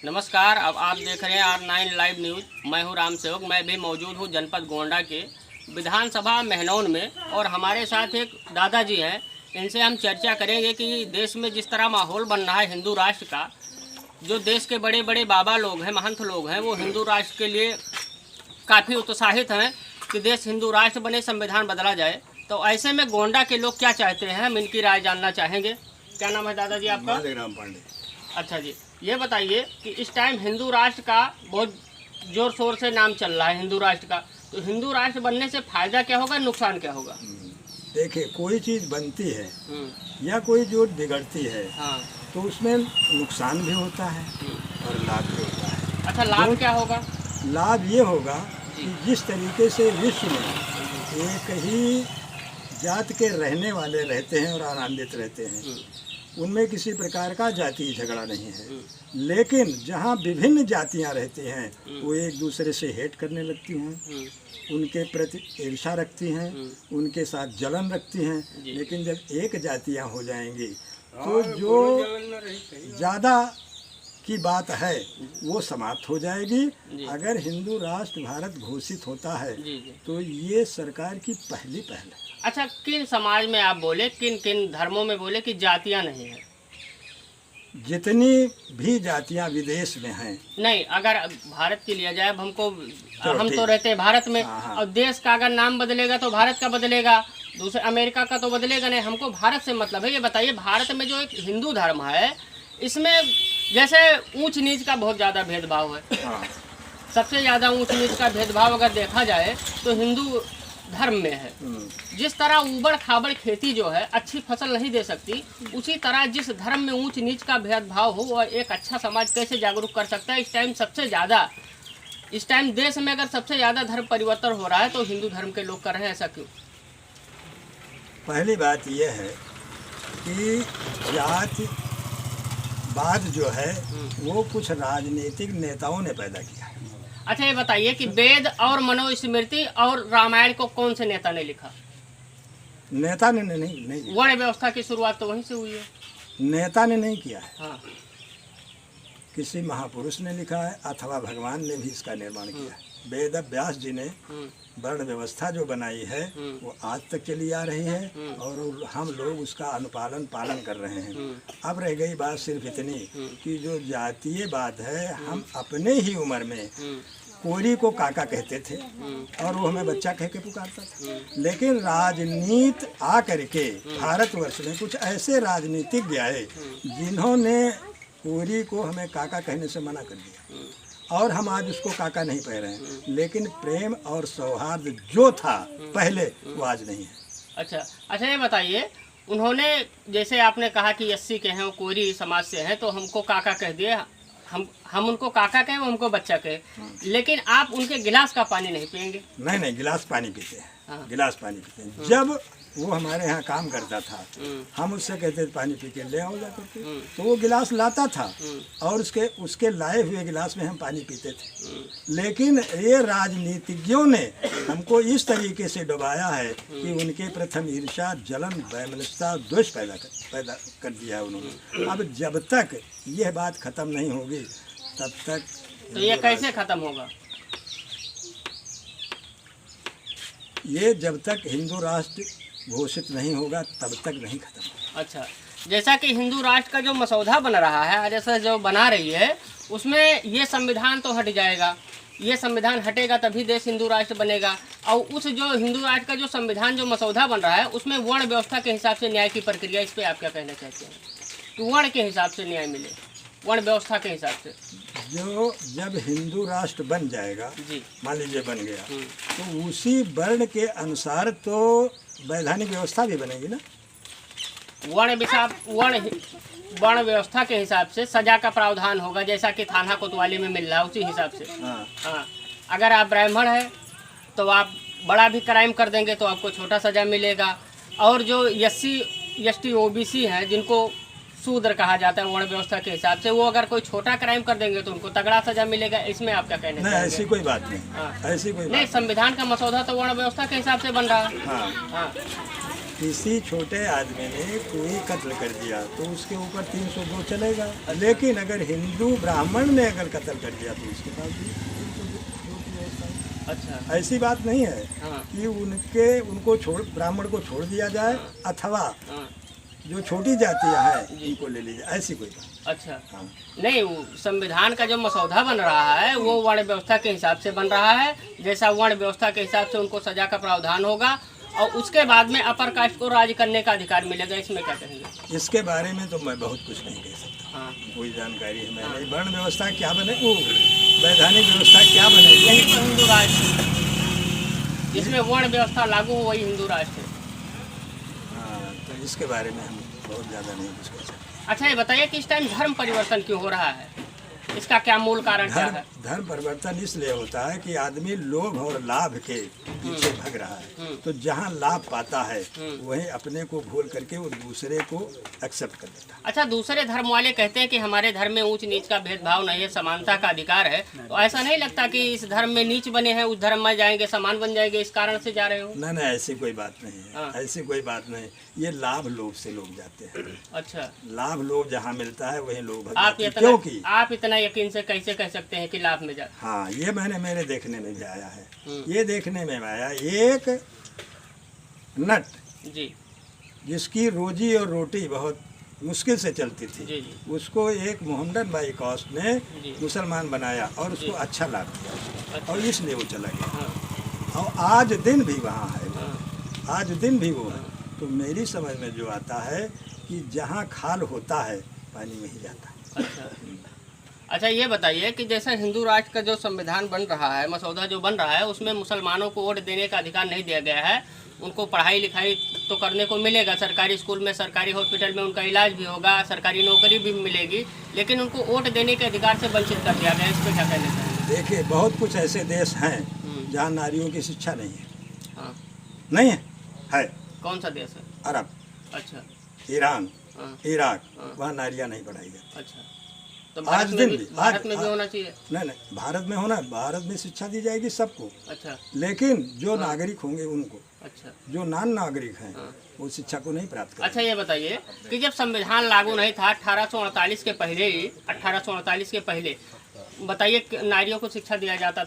नमस्कार। अब आप देख रहे हैं R9 लाइव न्यूज़। मैं हूं राम सेवक। मैं भी मौजूद हूं जनपद गोंडा के विधानसभा महनौन में और हमारे साथ एक दादाजी हैं। इनसे हम चर्चा करेंगे कि देश में जिस तरह माहौल बन रहा है हिंदू राष्ट्र का, जो देश के बड़े बड़े बाबा लोग हैं, महंत लोग हैं, वो हिंदू राष्ट्र के लिए काफ़ी उत्साहित हैं कि देश हिंदू राष्ट्र बने, संविधान बदला जाए। तो ऐसे में गोंडा के लोग क्या चाहते हैं, हम इनकी राय जानना चाहेंगे। क्या नाम है दादाजी आपका? राम पांडे। अच्छा जी, ये बताइए कि इस टाइम हिंदू राष्ट्र का बहुत जोर शोर से नाम चल रहा है हिंदू राष्ट्र का, तो हिंदू राष्ट्र बनने से फायदा क्या होगा, नुकसान क्या होगा? देखिए, कोई चीज़ बनती है या कोई जो बिगड़ती है, हाँ, तो उसमें नुकसान भी होता है और लाभ भी होता है। अच्छा, लाभ क्या होगा? लाभ ये होगा कि जिस तरीके से विश्व में एक ही जात के रहने वाले रहते हैं और आनंदित रहते हैं, उनमें किसी प्रकार का जातीय झगड़ा नहीं है। लेकिन जहाँ विभिन्न जातियाँ रहती हैं, वो एक दूसरे से हेट करने लगती हैं, उनके प्रति ईर्ष्या रखती हैं, उनके साथ जलन रखती हैं। लेकिन जब एक जातियाँ हो जाएंगी तो जो ज़्यादा की बात है वो समाप्त हो जाएगी। अगर हिंदू राष्ट्र भारत घोषित होता है तो ये सरकार की पहली पहल है। अच्छा, किन समाज में आप बोले, किन किन धर्मों में बोले कि जातियां नहीं है? जितनी भी जातियां विदेश में हैं। नहीं, अगर भारत की लिया जाए, अब हमको हम तो रहते हैं भारत में। हाँ। और देश का अगर नाम बदलेगा तो भारत का बदलेगा, दूसरे अमेरिका का तो बदलेगा नहीं। हमको भारत से मतलब है। ये बताइए, भारत में जो एक हिंदू धर्म है, इसमें जैसे ऊंच नीच का बहुत ज़्यादा भेदभाव है। हाँ। सबसे ज़्यादा ऊंच नीच का भेदभाव अगर देखा जाए तो हिंदू धर्म में है। जिस तरह ऊबड़ खाबड़ खेती जो है अच्छी फसल नहीं दे सकती, उसी तरह जिस धर्म में ऊंच नीच का भेदभाव हो वह एक अच्छा समाज कैसे जागरूक कर सकता है? इस टाइम देश में अगर सबसे ज़्यादा धर्म परिवर्तन हो रहा है तो हिंदू धर्म के लोग कर रहे हैं, ऐसा क्यों? पहली बात यह है कि जातिवाद जो है वो कुछ राजनीतिक नेताओं ने पैदा किया है। अच्छा, ये बताइए कि वेद और मनुस्मृति और रामायण को कौन से नेता ने लिखा? नेता ने नहीं। वर्ण व्यवस्था की शुरुआत तो वहीं से हुई है। नेता ने नहीं किया है। हाँ। किसी महापुरुष ने लिखा है अथवा भगवान ने भी इसका निर्माण किया है। वेद व्यास जी ने वर्ण व्यवस्था जो बनाई है वो आज तक चली आ रही है और हम लोग उसका पालन कर रहे हैं। अब रह गई बात सिर्फ इतनी कि जो जातीयवाद है, हम अपने ही उम्र में कोरी को काका कहते थे और वो हमें बच्चा कह के पुकारता था। लेकिन राजनीति आ करके भारतवर्ष में कुछ ऐसे राजनीतिज्ञ आए जिन्होंने कोरी को हमें काका कहने से मना कर दिया और हम आज उसको काका नहीं कह रहे हैं। लेकिन प्रेम और सौहार्द जो था पहले वो आज नहीं है। अच्छा, ये बताइए, उन्होंने जैसे आपने कहा कि 80 के हैं, वो कोरी समाज से हैं, तो हमको काका कह दिए, हम उनको काका कहें, वो हमको बच्चा कहे। लेकिन आप उनके गिलास का पानी नहीं पिएंगे? नहीं, गिलास पानी पीते हैं। हाँ। गिलास पानी पीते हैं। जब वो हमारे यहाँ काम करता था, हम उससे कहते थे पानी पी के ले आओ जा करके, तो वो गिलास लाता था और उसके लाए हुए गिलास में हम पानी पीते थे। लेकिन ये राजनीतिज्ञों ने हमको इस तरीके से डुबाया है कि उनके प्रथम ईर्ष्या, जलन, वैमनस्यता, द्वेष पैदा कर दिया है उन्होंने। अब जब तक यह बात खत्म नहीं होगी तब तक तो ये कैसे खत्म होगा? ये जब तक हिंदू राष्ट्र घोषित नहीं होगा तब तक नहीं खत्म होगा। अच्छा, जैसा कि हिंदू राष्ट्र का जो मसौदा बन रहा है, जैसा जो बना रही है, उसमें ये संविधान तो हट जाएगा। ये संविधान हटेगा तभी देश हिंदू राष्ट्र बनेगा। और उस जो हिंदू राष्ट्र का जो संविधान जो मसौदा बन रहा है उसमें वर्ण व्यवस्था के हिसाब से न्याय की प्रक्रिया, इस पर आप क्या कहना चाहते हैं कि वर्ण के हिसाब से न्याय मिले, वर्ण व्यवस्था के हिसाब से? जो जब हिंदू राष्ट्र बन जाएगा, मान लीजिए बन गया, तो उसी वर्ण के अनुसार तो वैधानिक व्यवस्था भी बनेगी ना। वर्ण व्यवस्था के हिसाब से सजा का प्रावधान होगा, जैसा कि थाना कोतवाली में मिल रहा है, उसी हिसाब से। हाँ। अगर आप ब्राह्मण हैं तो आप बड़ा भी क्राइम कर देंगे तो आपको छोटा सजा मिलेगा। और जो SC ST OBC हैं, जिनको शूद्र कहा जाता है वर्ण व्यवस्था के हिसाब से, वो अगर कोई छोटा क्राइम कर देंगे तो उनको तगड़ा सजा मिलेगा। इसमें आप क्या कहना नहीं, ऐसी कोई बात नहीं। हाँ। ऐसी कोई नहीं, संविधान का मसौदा तो वर्ण व्यवस्था के हिसाब से बन रहा है। हाँ। किसी छोटे आदमी ने कोई कत्ल कर दिया तो उसके ऊपर 302 चलेगा, लेकिन अगर हिंदू ब्राह्मण ने अगर कत्ल कर दिया तो उसके पास भी 302 की व्यवस्था है। अच्छा। ऐसी बात नहीं है हाँ। कि उनको छोड़, ब्राह्मण को छोड़ दिया जाए अथवा हाँ। जो छोटी जातियां हैं उनको ले ली जाए, ऐसी कोई बात। अच्छा। हाँ। नहीं, वो संविधान का जो मसौदा बन रहा है वो वर्ण व्यवस्था के हिसाब से बन रहा है, जैसा वर्ण व्यवस्था के हिसाब से उनको सजा का प्रावधान होगा और उसके बाद में अपर कास्ट को राज करने का अधिकार मिलेगा। इसमें क्या कहेंगे? इसके बारे में तो मैं बहुत कुछ नहीं कह सकता। हाँ। कोई जानकारी है मैं नहीं। वर्ण व्यवस्था क्या बने, वो वैधानिक व्यवस्था क्या बनेगी, यही तो हिंदू राष्ट्र, जिसमें वर्ण व्यवस्था लागू हो वही हिंदू राष्ट्र है। हाँ, तो इसके बारे में हम बहुत ज़्यादा नहीं कुछ कह सकते। अच्छा, ये बताइए कि इस टाइम धर्म परिवर्तन क्यों हो रहा है? इसका क्या मूल कारण क्या है? धर्म परिवर्तन इसलिए होता है कि आदमी लोभ और लाभ के पीछे भग रहा है, तो जहाँ लाभ पाता है वहीं अपने को भूल करके वो दूसरे को एक्सेप्ट कर लेता है। अच्छा, दूसरे धर्म वाले कहते हैं कि हमारे धर्म में ऊंच नीच का भेदभाव नहीं है, समानता का अधिकार है, तो ऐसा नहीं लगता कि इस धर्म में नीच बने हैं, उस धर्म में जाएंगे समान बन जाएंगे, इस कारण से जा रहे हो? नहीं, ऐसी कोई बात नहीं है। हाँ। ऐसी कोई बात नहीं, ये लाभ लोभ से लोग जाते हैं। अच्छा। लाभ लोभ जहाँ मिलता है वहीं लोग क्योंकि आप इतना यकीन से कैसे कह सकते हैं कि लाभ में जाते? हाँ, ये मेरे देखने में भी आया है। ये देखने में आया, एक नट जी जिसकी रोजी और रोटी बहुत मुश्किल से चलती थी, जी जी उसको एक मोहम्मद भाई कॉस्ट ने जी। मुसलमान बनाया और उसको जी। अच्छा लाभ दिया अच्छा। और इसलिए वो चला गया। हाँ। और आज दिन भी वहाँ है, हाँ। आज दिन भी वो है। तो मेरी समझ में जो आता है कि जहाँ खाल होता है पानी में ही जाता है। अच्छा। अच्छा, ये बताइए कि जैसे हिंदू राष्ट्र का जो संविधान बन रहा है, मसौदा जो बन रहा है, उसमें मुसलमानों को वोट देने का अधिकार नहीं दिया गया है। उनको पढ़ाई लिखाई तो करने को मिलेगा, सरकारी स्कूल में, सरकारी हॉस्पिटल में उनका इलाज भी होगा, सरकारी नौकरी भी मिलेगी, लेकिन उनको वोट देने के अधिकार से वंचित कर दिया गया। इस पर क्या कहना चाहेंगे? देखिए, बहुत कुछ ऐसे देश हैं जहाँ नारियों की शिक्षा नहीं है। हाँ। नहीं है? है। कौन सा देश है? अरब, अच्छा। ईरान, हाँ। इराक, हाँ। वहाँ नारियाँ नहीं पढ़ाई जाती। अच्छा, तो आज दिन भी भारत में भी होना चाहिए? नहीं, भारत में होना, भारत में शिक्षा दी जाएगी सबको। अच्छा। लेकिन जो नागरिक होंगे उनको, अच्छा। जो नॉन नागरिक हैं हाँ। वो शिक्षा को नहीं प्राप्त करेंगे। अच्छा, ये बताइए कि जब संविधान लागू नहीं था 1848 के पहले ही, 1848 के पहले बताइए नारियों को शिक्षा दिया जाता था?